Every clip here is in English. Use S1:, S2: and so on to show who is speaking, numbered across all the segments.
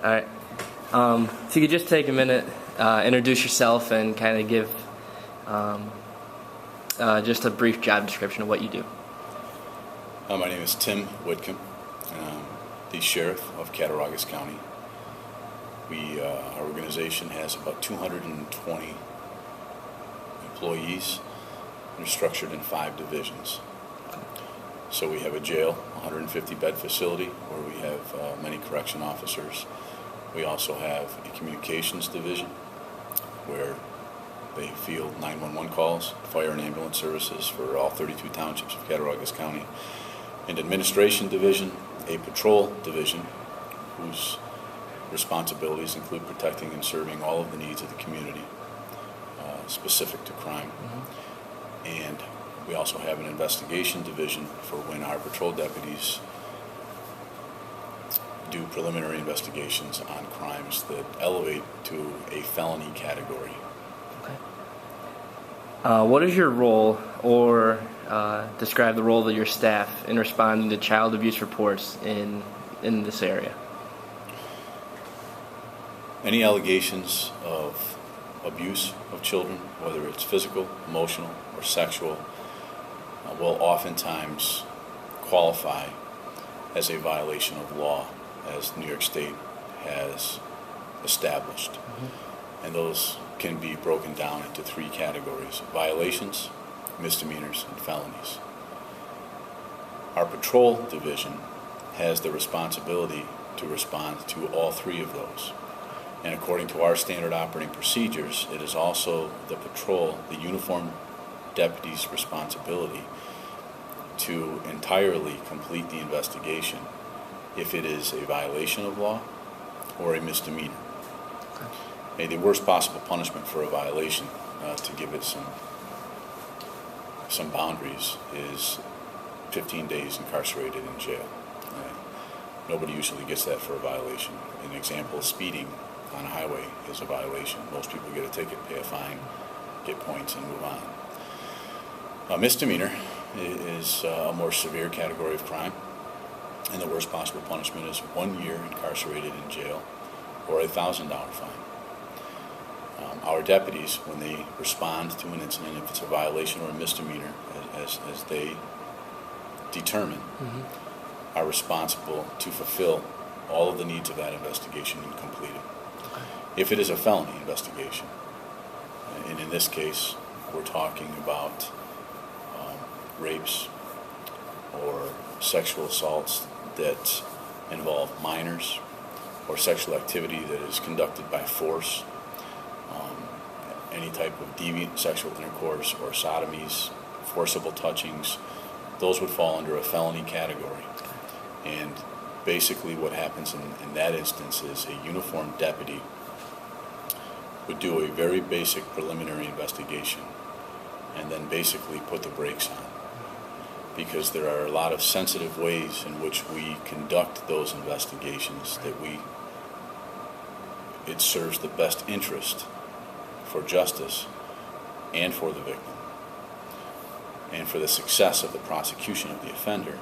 S1: All right. If you could just take a minute, introduce yourself, and kind of give just a brief job description of what you do.
S2: My name is Tim Whitcomb, the Sheriff of Cattaraugus County. Our organization has about 220 employees and are structured in 5 divisions. So we have a jail, 150-bed facility where we have many correction officers. We also have a communications division where they field 911 calls, fire and ambulance services for all 32 townships of Cattaraugus County. An administration division, a patrol division, whose responsibilities include protecting and serving all of the needs of the community specific to crime. And we also have an investigation division for when our patrol deputies do preliminary investigations on crimes that elevate to a felony category.
S1: Okay. What is your role, or describe the role of your staff in responding to child abuse reports in this area?
S2: Any allegations of abuse of children, whether it's physical, emotional, or sexual, will oftentimes qualify as a violation of law, as New York State has established. And those can be broken down into 3 categories: violations, misdemeanors, and felonies. Our patrol division has the responsibility to respond to all 3 of those. And according to our standard operating procedures, it is also the uniformed deputy's responsibility to entirely complete the investigation if it is a violation of law or a misdemeanor. Okay. The worst possible punishment for a violation, to give it some boundaries, is 15 days incarcerated in jail. Nobody usually gets that for a violation. An example, speeding on a highway is a violation. Most people get a ticket, pay a fine, get points, and move on. A misdemeanor is a more severe category of crime, and the worst possible punishment is 1 year incarcerated in jail or a $1,000 fine. Our deputies, when they respond to an incident, if it's a violation or a misdemeanor, as they determine, are responsible to fulfill all of the needs of that investigation and complete it. If it is a felony investigation, and in this case we're talking about rapes or sexual assaults that involve minors, or sexual activity that is conducted by force, any type of deviant sexual intercourse or sodomies, forcible touchings, those would fall under a felony category. And basically what happens in that instance is a uniformed deputy would do a very basic preliminary investigation and then basically put the brakes on, because there are a lot of sensitive ways in which we conduct those investigations that it serves the best interest for justice and for the victim and for the success of the prosecution of the offender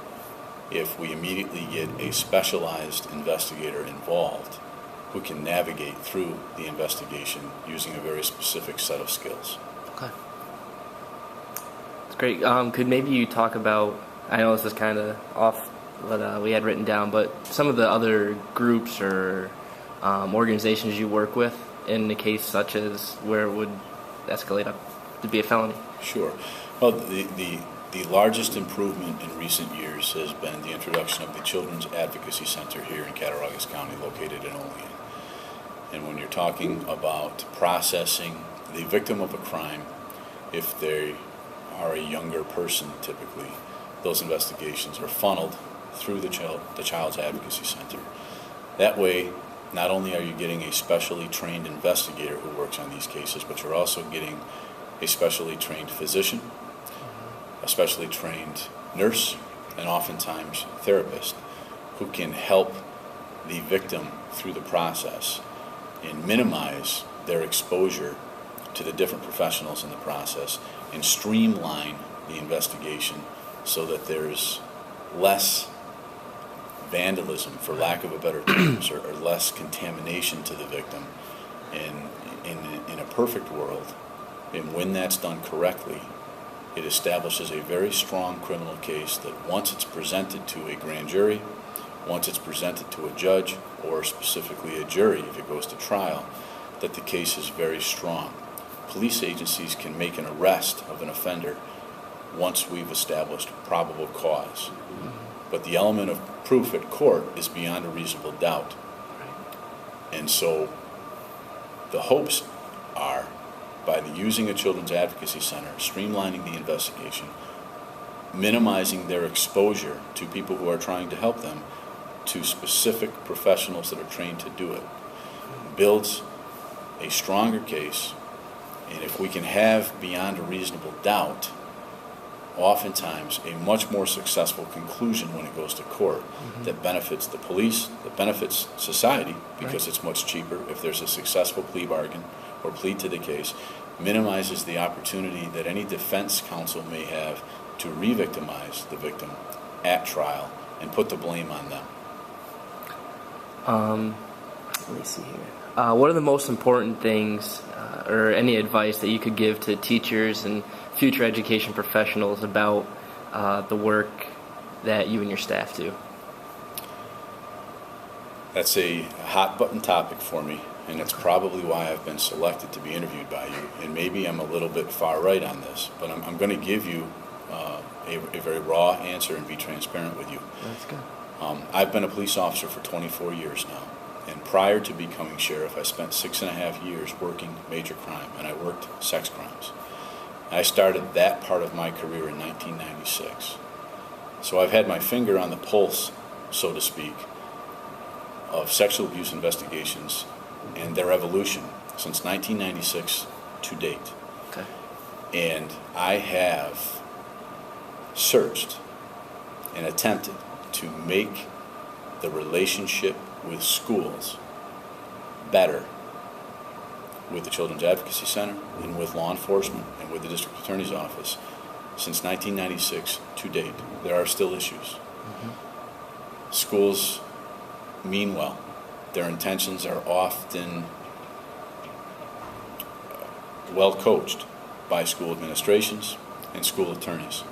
S2: if we immediately get a specialized investigator involved who can navigate through the investigation using a very specific set of skills.
S1: Okay. That's great. Could maybe you talk about, I know this is kind of off what we had written down, but some of the other groups or organizations you work with in a case such as where it would escalate up to be a felony?
S2: Sure. Well, the largest improvement in recent years has been the introduction of the Children's Advocacy Center here in Cattaraugus County, located in Olean. And when you're talking about processing the victim of a crime, if they are a younger person typically, those investigations are funneled through the Child's Advocacy Center. That way, not only are you getting a specially trained investigator who works on these cases, but you're also getting a specially trained physician, a specially trained nurse, and oftentimes therapist who can help the victim through the process and minimize their exposure to the different professionals in the process and streamline the investigation so that there's less vandalism, for lack of a better terms, or less contamination to the victim. And in a perfect world, and when that's done correctly, it establishes a very strong criminal case that once it's presented to a grand jury, once it's presented to a judge, or specifically a jury if it goes to trial, that the case is very strong. Police agencies can make an arrest of an offender once we've established probable cause. But the element of proof at court is beyond a reasonable doubt. And so the hopes are, by the using a Children's Advocacy Center, streamlining the investigation, minimizing their exposure to people who are trying to help them, to specific professionals that are trained to do it, builds a stronger case. And if we can have beyond a reasonable doubt, oftentimes a much more successful conclusion when it goes to court that benefits the police, that benefits society, because it's much cheaper if there's a successful plea bargain or plea to the case, minimizes the opportunity that any defense counsel may have to re-victimize the victim at trial and put the blame on them.
S1: Let me see here. What are the most important things or any advice that you could give to teachers and future education professionals about the work that you and your staff do?
S2: That's a hot button topic for me, and that's probably why I've been selected to be interviewed by you. And maybe I'm a little bit far right on this, but I'm going to give you a very raw answer and be transparent with you.
S1: That's good.
S2: I've been a police officer for 24 years now, and prior to becoming sheriff, I spent 6.5 years working major crime, and I worked sex crimes. I started that part of my career in 1996. So I've had my finger on the pulse, so to speak, of sexual abuse investigations and their evolution since 1996 to date.
S1: Okay.
S2: And I have searched and attempted to make the relationship with schools better with the Children's Advocacy Center and with law enforcement and with the District Attorney's Office since 1996 to date. There are still issues. Schools mean well. Their intentions are often well coached by school administrations and school attorneys.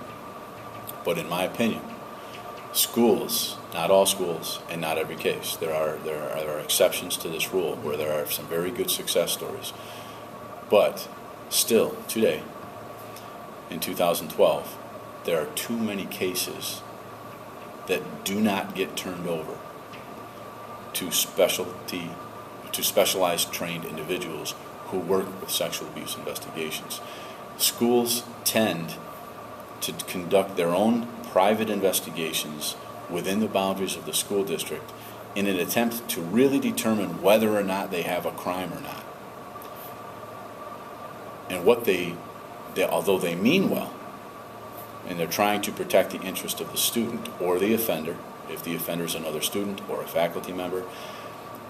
S2: But in my opinion, schools, not all schools and not every case, there are exceptions to this rule where there are some very good success stories. But still, today, in 2012, there are too many cases that do not get turned over to specialized trained individuals who work with sexual abuse investigations. Schools tend to conduct their own private investigations within the boundaries of the school district in an attempt to really determine whether or not they have a crime or not. And what they although they mean well, and they're trying to protect the interest of the student or the offender, if the offender is another student or a faculty member,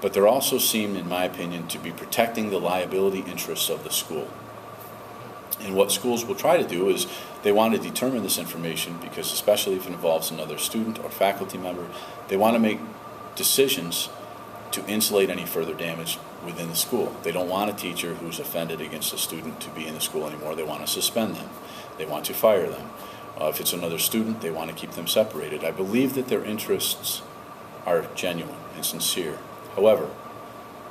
S2: but they're also seen, in my opinion, to be protecting the liability interests of the school. And what schools will try to do is they want to determine this information because, especially if it involves another student or faculty member, they want to make decisions to insulate any further damage within the school. They don't want a teacher who's offended against a student to be in the school anymore. They want to suspend them. They want to fire them. If it's another student, they want to keep them separated. I believe that their interests are genuine and sincere. However,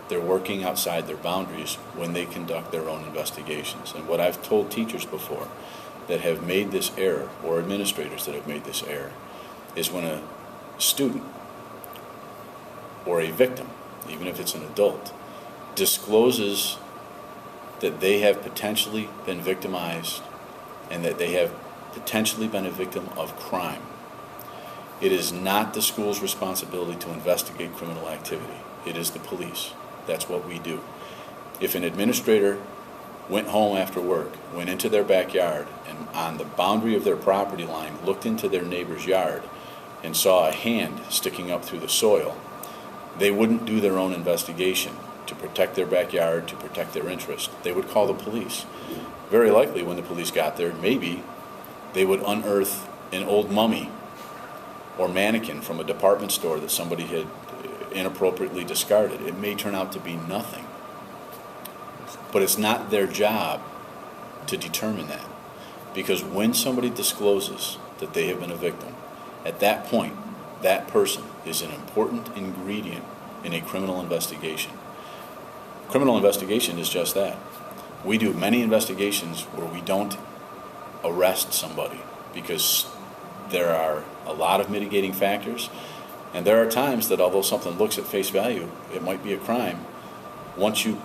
S2: they're working outside their boundaries when they conduct their own investigations. And what I've told teachers before that have made this error, or administrators that have made this error, is when a student or a victim, even if it's an adult, discloses that they have potentially been victimized and that they have potentially been a victim of crime, it is not the school's responsibility to investigate criminal activity. It is the police. That's what we do. If an administrator went home after work, went into their backyard, and on the boundary of their property line looked into their neighbor's yard and saw a hand sticking up through the soil, they wouldn't do their own investigation to protect their backyard, to protect their interest. They would call the police. Very likely when the police got there, maybe they would unearth an old mummy or mannequin from a department store that somebody had inappropriately discarded. It may turn out to be nothing. But it's not their job to determine that. Because when somebody discloses that they have been a victim, at that point, that person is an important ingredient in a criminal investigation. Criminal investigation is just that. We do many investigations where we don't arrest somebody because there are a lot of mitigating factors, and there are times that although something looks at face value, it might be a crime. Once you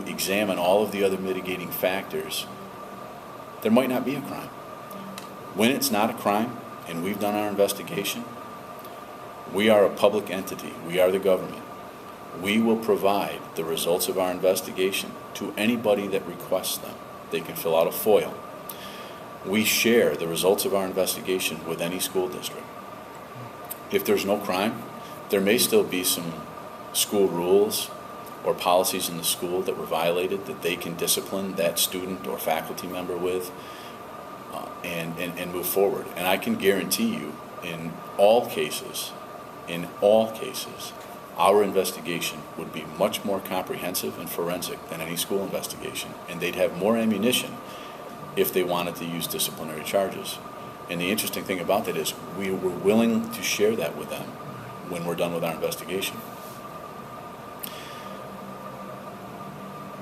S2: examine all of the other mitigating factors, there might not be a crime. When it's not a crime, and we've done our investigation, we are a public entity. We are the government. We will provide the results of our investigation to anybody that requests them. They can fill out a FOIL. We share the results of our investigation with any school district. If there's no crime, there may still be some school rules or policies in the school that were violated that they can discipline that student or faculty member with and move forward. And I can guarantee you, in all cases, our investigation would be much more comprehensive and forensic than any school investigation, and they'd have more ammunition if they wanted to use disciplinary charges. And the interesting thing about that is we were willing to share that with them when we're done with our investigation.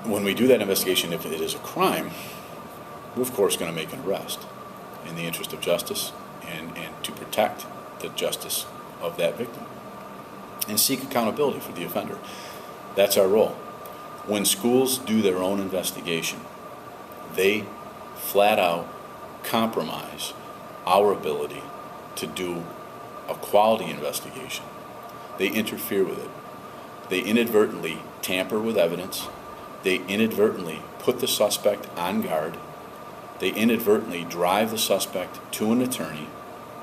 S2: When we do that investigation, if it is a crime, we're of course going to make an arrest in the interest of justice and to protect the justice of that victim and seek accountability for the offender. That's our role. When schools do their own investigation, they flat out compromise our ability to do a quality investigation. They interfere with it. They inadvertently tamper with evidence. They inadvertently put the suspect on guard. They inadvertently drive the suspect to an attorney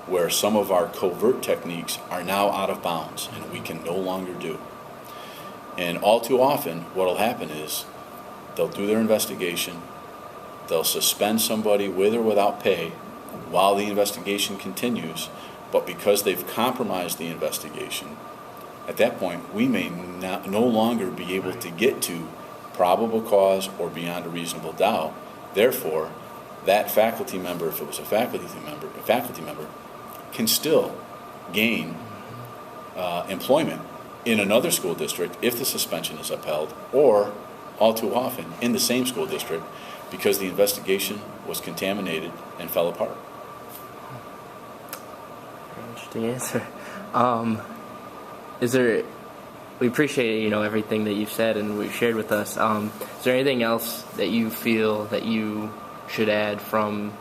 S2: where some of our covert techniques are now out of bounds and we can no longer do. And all too often, what will happen is they'll do their investigation, they'll suspend somebody with or without pay while the investigation continues, but because they've compromised the investigation, at that point, we may no longer be able to get to probable cause or beyond a reasonable doubt. Therefore, that faculty member, if it was a faculty member, can still gain employment in another school district if the suspension is upheld, or all too often in the same school district because the investigation was contaminated and fell apart.
S1: Interesting answer. We appreciate everything that you've said and we've shared with us. Is there anything else that you feel that you should add from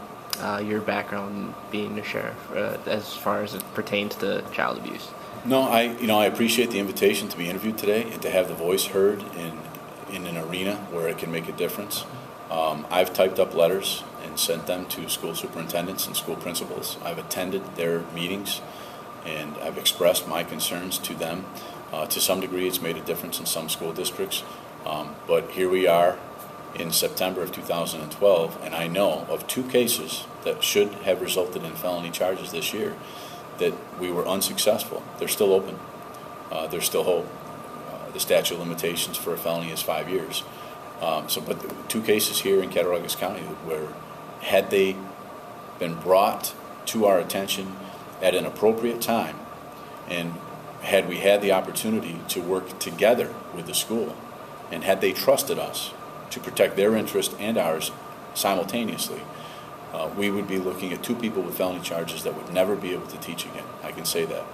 S1: your background being a sheriff as far as it pertains to child abuse?
S2: No, I appreciate the invitation to be interviewed today and to have the voice heard in an arena where it can make a difference. I've typed up letters and sent them to school superintendents and school principals. I've attended their meetings and I've expressed my concerns to them. To some degree, it's made a difference in some school districts. But here we are in September of 2012, and I know of 2 cases that should have resulted in felony charges this year that we were unsuccessful. They're still open. There's still hope. The statute of limitations for a felony is 5 years. But 2 cases here in Cattaraugus County where, had they been brought to our attention at an appropriate time, and had we had the opportunity to work together with the school, and had they trusted us to protect their interest and ours simultaneously, we would be looking at 2 people with felony charges that would never be able to teach again. I can say that.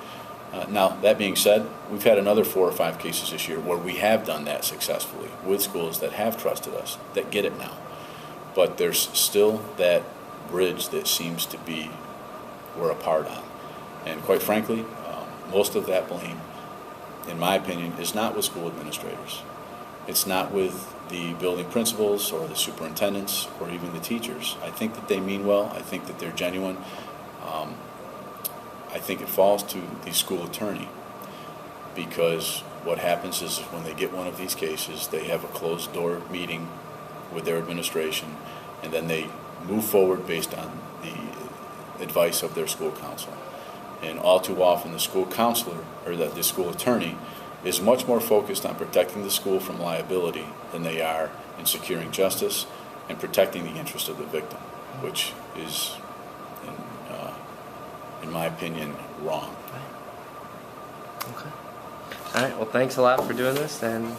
S2: Now, that being said, we've had another 4 or 5 cases this year where we have done that successfully with schools that have trusted us, that get it now. But there's still that bridge that seems to be we're apart on. And quite frankly, most of that blame, in my opinion, is not with school administrators. It's not with the building principals or the superintendents or even the teachers. I think that they mean well. I think that they're genuine. I think it falls to the school attorney, because what happens is when they get one of these cases, they have a closed-door meeting with their administration, and then they move forward based on advice of their school counsel. And all too often, the school counselor or the school attorney is much more focused on protecting the school from liability than they are in securing justice and protecting the interest of the victim, which is, in my opinion, wrong.
S1: Okay. All right. Well, thanks a lot for doing this, and